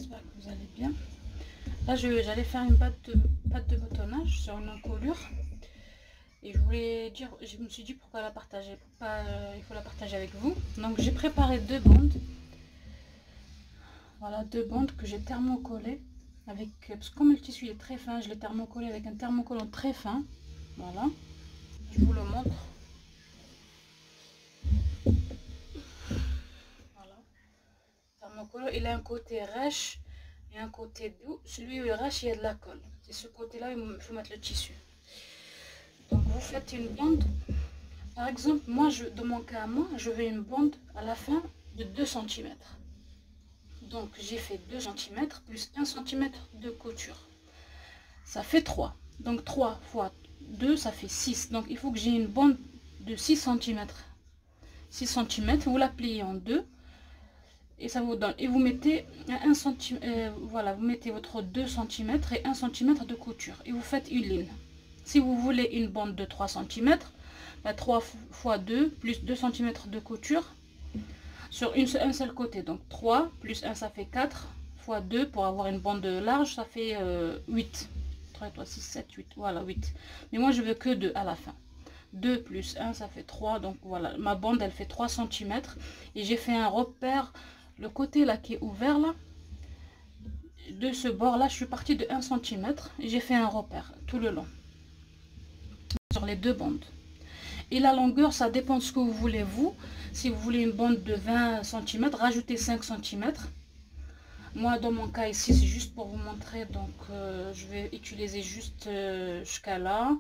j'espère que vous allez bien. Là, j'allais faire une pâte de boutonnage sur une encolure. Et je voulais dire, je me suis dit pourquoi la partager, il faut la partager avec vous. Donc j'ai préparé deux bandes. Voilà, deux bandes que j'ai thermocollées avec, parce que comme le tissu est très fin, je l'ai thermocollé avec un thermocollant très fin. Voilà, je vous le montre. Voilà, thermocollant, il a un côté rêche et un côté doux. Celui où il est rêche, il y a de la colle. C'est ce côté-là, il faut mettre le tissu. Donc vous faites une bande. Par exemple, moi, dans mon cas, moi, je veux une bande à la fin de 2 cm. Donc, j'ai fait 2 cm plus 1 cm de couture. Ça fait 3. Donc, 3 fois 2, ça fait 6. Donc, il faut que j'ai une bande de 6 cm. 6 cm, vous la pliez en deux. Et ça vous donne. Et vous mettez 1 cm, voilà, vous mettez votre 2 cm et 1 cm de couture. Et vous faites une ligne. Si vous voulez une bande de 3 cm, 3 fois 2 plus 2 cm de couture sur un seul côté. Donc 3 plus 1, ça fait 4 fois 2 pour avoir une bande large, ça fait 8. 3, 3, 6, 7, 8. Voilà, 8. Mais moi, je veux que 2 à la fin. 2 plus 1, ça fait 3. Donc voilà, ma bande, elle fait 3 cm. Et j'ai fait un repère, le côté là qui est ouvert là. De ce bord là, je suis partie de 1 cm. Et j'ai fait un repère tout le long. Sur les deux bandes. Et la longueur, ça dépend de ce que vous voulez vous. Si vous voulez une bande de 20 cm, rajoutez 5 cm. Moi, dans mon cas ici, c'est juste pour vous montrer. Donc, je vais utiliser juste jusqu'à là.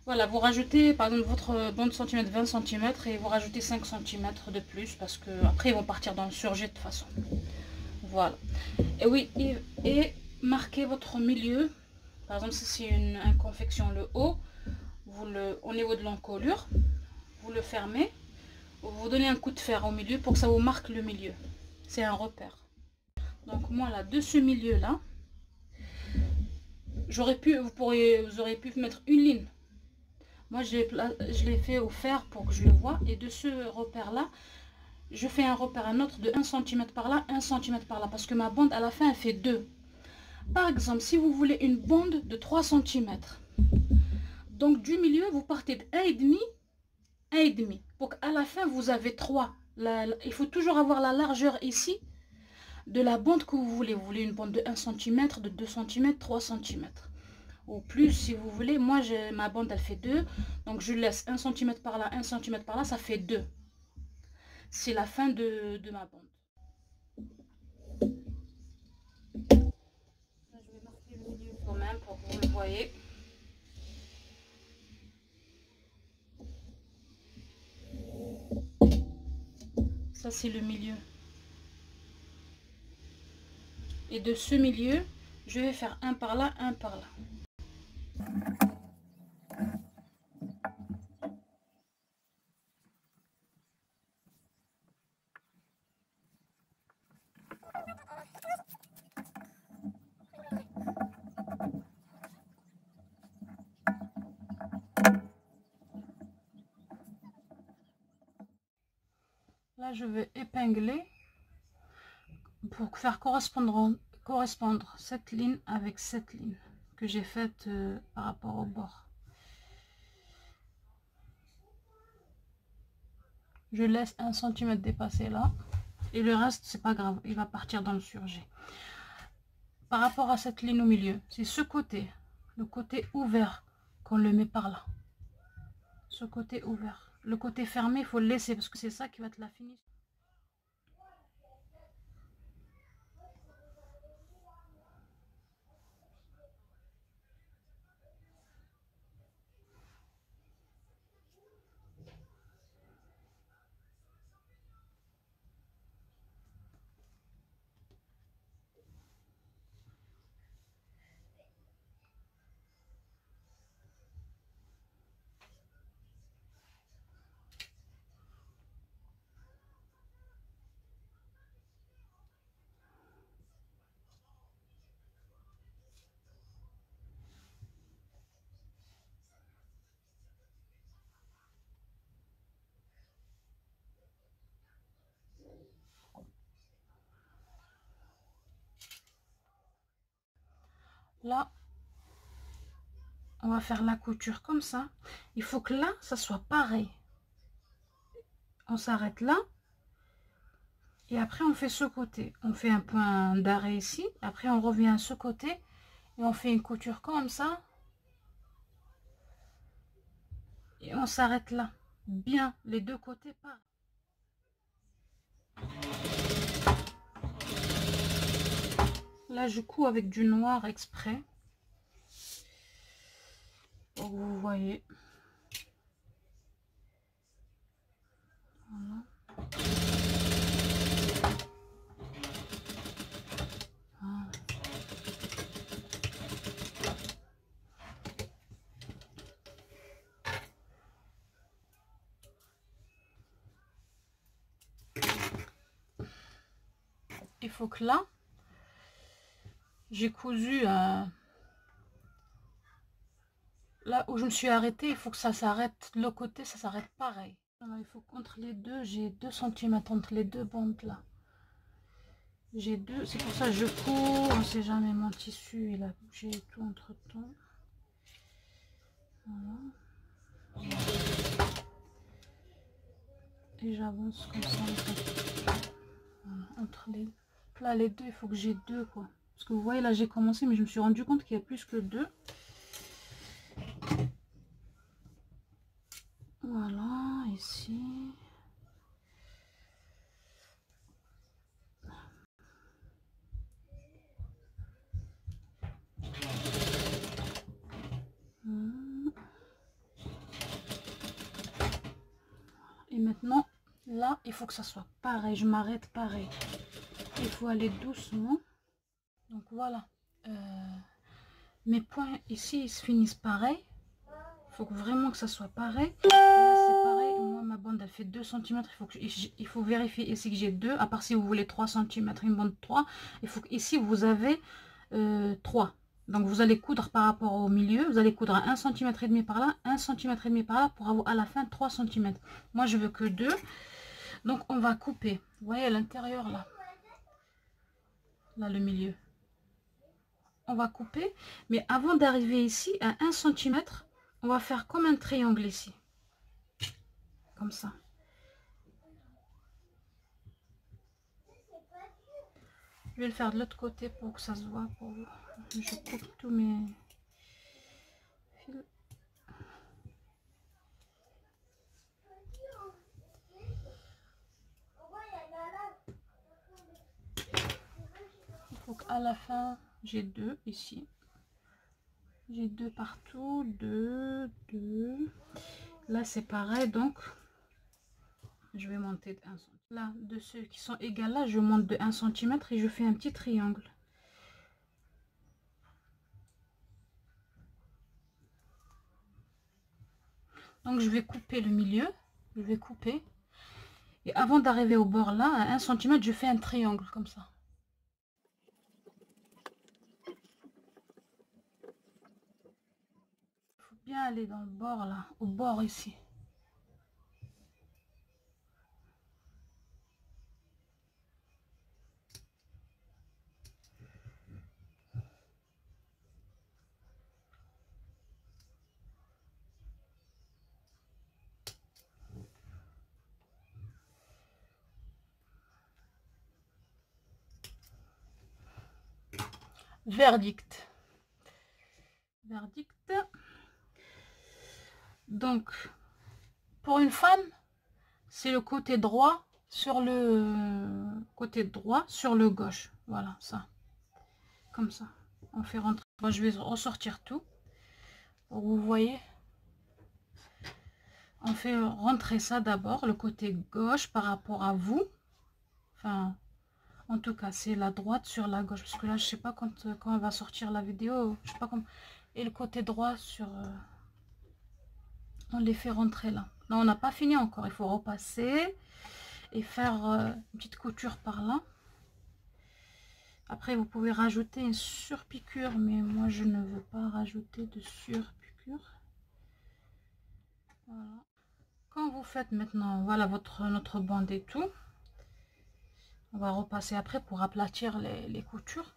Voilà, vous rajoutez, par exemple, votre bande centimètre 20 cm et vous rajoutez 5 cm de plus parce que après ils vont partir dans le surjet de toute façon. Voilà. Et oui, et marquez votre milieu. Par exemple, si c'est une confection, le haut, au niveau de l'encolure, vous le fermez. Vous donnez un coup de fer au milieu pour que ça vous marque le milieu. C'est un repère. Donc moi là, de ce milieu là, vous auriez pu mettre une ligne. Moi je l'ai fait au fer pour que je le vois. Et de ce repère là, je fais un repère, un autre de 1 cm par là, 1 cm par là. Parce que ma bande à la fin elle fait 2. Par exemple, si vous voulez une bande de 3 cm, donc du milieu vous partez de 1,5, 1,5. Pour qu'à la fin vous avez 3. Il faut toujours avoir la largeur ici de la bande que vous voulez. Vous voulez une bande de 1 cm, de 2 cm, 3 cm. Ou plus si vous voulez. Moi, ma bande, elle fait 2. Donc, je laisse 1 cm par là, 1 cm par là. Ça fait 2. C'est la fin de ma bande. Là, je vais marquer le milieu quand même pour que vous le voyez. Ça, c'est le milieu. Et de ce milieu, je vais faire un par là, un par là. Là, je vais épingler pour faire correspondre cette ligne avec cette ligne que j'ai faite par rapport au bord. Je laisse 1 cm dépasser là. Et le reste, c'est pas grave. Il va partir dans le surjet. Par rapport à cette ligne au milieu, c'est ce côté. Le côté ouvert qu'on le met par là. Ce côté ouvert. Le côté fermé, il faut le laisser parce que c'est ça qui va être la finition. là, on va faire la couture comme ça. Il faut que là, ça soit pareil. On s'arrête là. Et après, on fait ce côté. On fait un point d'arrêt ici. Après, on revient à ce côté. Et on fait une couture comme ça. Et on s'arrête là. Bien, les deux côtés, pareil. Là, je couds avec du noir exprès. Donc, vous voyez. Voilà. Voilà. Il faut que là, j'ai cousu là où je me suis arrêtée, il faut que ça s'arrête, le côté ça s'arrête pareil. Alors, il faut qu'entre les deux, j'ai 2 cm entre les deux bandes là. J'ai deux, c'est pour ça que je cours, on sait jamais, mon tissu il a bougé et tout entre temps. Voilà. Et j'avance comme ça en fait. Voilà, entre les là les deux, il faut que j'ai deux quoi. Parce que vous voyez là j'ai commencé mais je me suis rendu compte qu'il y a plus que deux. Voilà, ici. Et maintenant, là, il faut que ça soit pareil. Je m'arrête pareil. Il faut aller doucement. Donc voilà. Mes points ici, ils se finissent pareil. Il faut vraiment que ça soit pareil. Là, c'est pareil. Moi, ma bande, elle fait 2 cm. Il faut vérifier ici que j'ai 2. À part si vous voulez 3 cm, une bande 3. Il faut qu'ici, vous avez 3. Donc, vous allez coudre par rapport au milieu. Vous allez coudre à 1,5 cm par là, 1,5 cm par là pour avoir à la fin 3 cm. Moi, je veux que 2. Donc, on va couper. Vous voyez à l'intérieur, là. Là, le milieu. On va couper. Mais avant d'arriver ici, à 1 cm, on va faire comme un triangle ici. Comme ça. Je vais le faire de l'autre côté pour que ça se voit. Je coupe tous mes fils. Il faut qu'à la fin, j'ai 2 ici. J'ai 2 partout. 2, 2. Là, c'est pareil. Donc, je vais monter de 1 cm. Là, de ceux qui sont égales, là, je monte de 1 cm et je fais un petit triangle. Donc, je vais couper le milieu. Je vais couper. Et avant d'arriver au bord là, à 1 cm, je fais un triangle comme ça. Il faut bien aller dans le bord là, au bord ici. Verdict. Verdict. Donc, pour une femme, c'est le côté droit sur le gauche. Voilà, ça. Comme ça. On fait rentrer. Moi, je vais ressortir tout. Vous voyez. On fait rentrer ça d'abord, le côté gauche par rapport à vous. Enfin, en tout cas, c'est la droite sur la gauche. Parce que là, je sais pas quand on va sortir la vidéo. Je sais pas comment. Et le côté droit sur... on les fait rentrer là. Non, on n'a pas fini encore. Il faut repasser et faire une petite couture par là. Après, vous pouvez rajouter une surpiqûre, mais moi, je ne veux pas rajouter de surpiqûre. Voilà. Quand vous faites maintenant, voilà notre bande et tout. On va repasser après pour aplatir les coutures.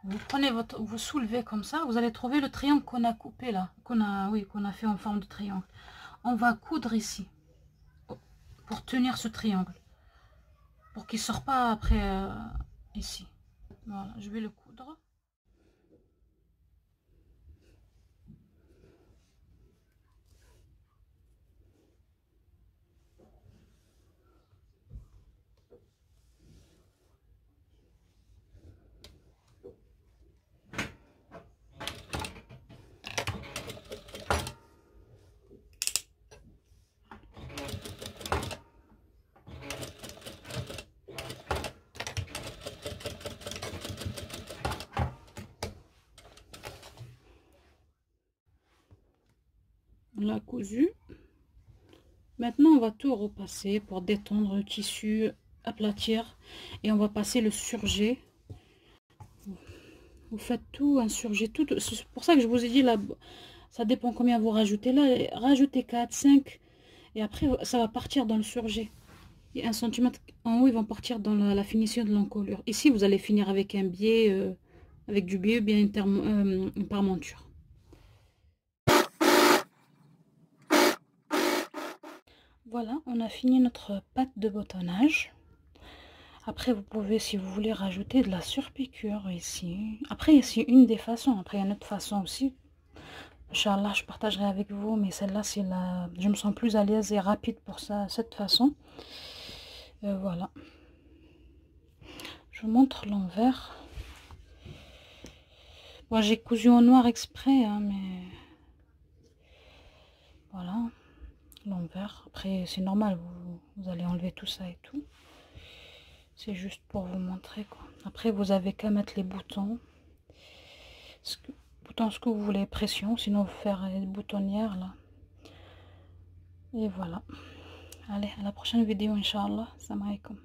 Vous prenez votre, vous soulevez comme ça, vous allez trouver le triangle qu'on a coupé là, qu'on a fait en forme de triangle. On va coudre ici pour tenir ce triangle, pour qu'il ne sorte pas après ici. Voilà, je vais le coudre. On l'a cousu. Maintenant, on va tout repasser pour détendre le tissu, aplatir. Et on va passer le surjet. Vous faites tout, un surjet, tout. C'est pour ça que je vous ai dit, là, ça dépend combien vous rajoutez. Là, rajoutez 4, 5. Et après, ça va partir dans le surjet. Et 1 cm en haut, ils vont partir dans la finition de l'encolure. Ici, vous allez finir avec un biais, avec du biais, bien une parmenture. Voilà, on a fini notre pâte de bottonnage. Après, vous pouvez, si vous voulez, rajouter de la surpiqûre ici. Après, c'est une des façons. Après, il y a une autre façon aussi. Inch'Allah, je partagerai avec vous, mais celle-là, c'est la... je me sens plus à l'aise et rapide pour ça, cette façon. Voilà. Je vous montre l'envers. Bon, j'ai cousu en noir exprès, hein, mais... Voilà. L'envers. Après, c'est normal, vous allez enlever tout ça et tout. C'est juste pour vous montrer, quoi. Après, vous avez qu'à mettre les boutons. Ce que vous voulez, pression, sinon vous faire les boutonnières là. Et voilà. Allez, à la prochaine vidéo, Inch'Allah. Salam alaikum.